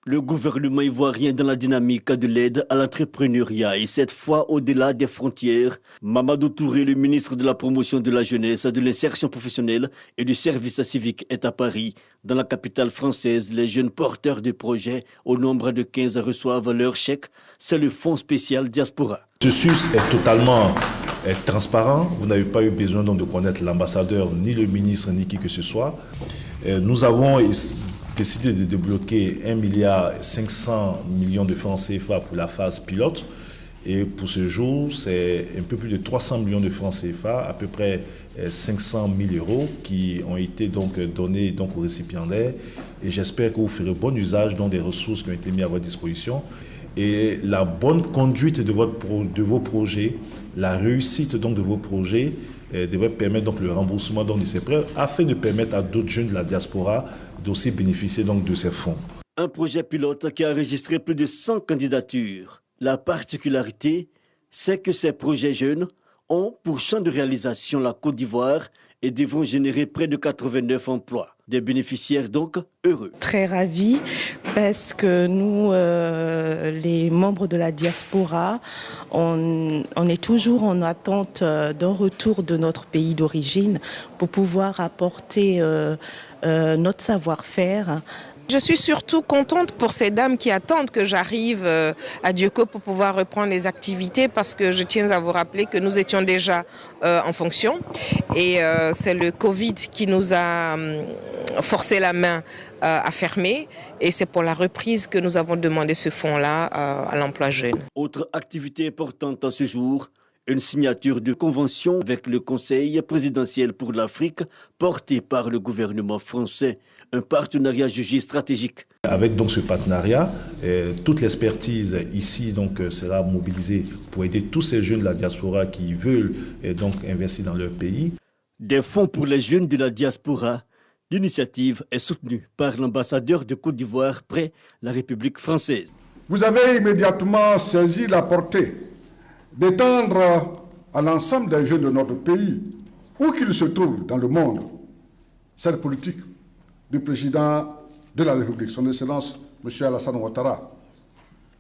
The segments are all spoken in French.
Le gouvernement ivoirien dans la dynamique de l'aide à l'entrepreneuriat et cette fois au-delà des frontières. Mamadou Touré, le ministre de la promotion de la jeunesse, de l'insertion professionnelle et du service civique est à Paris. Dans la capitale française, les jeunes porteurs de projets au nombre de 15 reçoivent leur chèque. C'est le fonds spécial Diaspora. Ce SUS est totalement transparent. Vous n'avez pas eu besoin donc de connaître l'ambassadeur, ni le ministre, ni qui que ce soit. Nous avons décidé de débloquer 1,5 milliard de francs CFA pour la phase pilote. Et pour ce jour, c'est un peu plus de 300 millions de francs CFA, à peu près 500 000 euros qui ont été donc donnés donc aux récipiendaires. Et j'espère que vous ferez bon usage donc des ressources qui ont été mises à votre disposition. Et la bonne conduite de vos projets, la réussite donc de vos projets devrait permettre donc le remboursement donc de ces prêts afin de permettre à d'autres jeunes de la diaspora d'aussi bénéficier donc de ces fonds. Un projet pilote qui a enregistré plus de 100 candidatures. La particularité, c'est que ces projets jeunes ont pour champ de réalisation la Côte d'Ivoire et devront générer près de 89 emplois. Des bénéficiaires donc heureux. Très ravis parce que nous, les membres de la diaspora, on est toujours en attente d'un retour de notre pays d'origine pour pouvoir apporter notre savoir-faire. Je suis surtout contente pour ces dames qui attendent que j'arrive à Dioko pour pouvoir reprendre les activités parce que je tiens à vous rappeler que nous étions déjà en fonction et c'est le Covid qui nous a forcé la main à fermer et c'est pour la reprise que nous avons demandé ce fonds-là à l'emploi jeune. Autre activité importante à ce jour, une signature de convention avec le Conseil présidentiel pour l'Afrique porté par le gouvernement français. Un partenariat jugé stratégique. Avec donc ce partenariat, toute l'expertise ici donc sera mobilisée pour aider tous ces jeunes de la diaspora qui veulent donc investir dans leur pays. Des fonds pour les jeunes de la diaspora. L'initiative est soutenue par l'ambassadeur de Côte d'Ivoire près la République française. Vous avez immédiatement saisi la portée d'étendre à l'ensemble des jeunes de notre pays, où qu'ils se trouvent dans le monde, cette politique du président de la République, son Excellence M. Alassane Ouattara.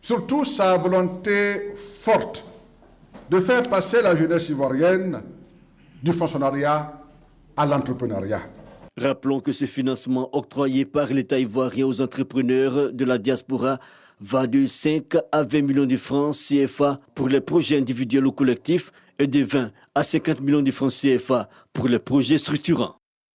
Surtout sa volonté forte de faire passer la jeunesse ivoirienne du fonctionnariat à l'entrepreneuriat. Rappelons que ce financement octroyé par l'État ivoirien aux entrepreneurs de la diaspora va de 5 à 20 millions de francs CFA pour les projets individuels ou collectifs et de 20 à 50 millions de francs CFA pour les projets structurants.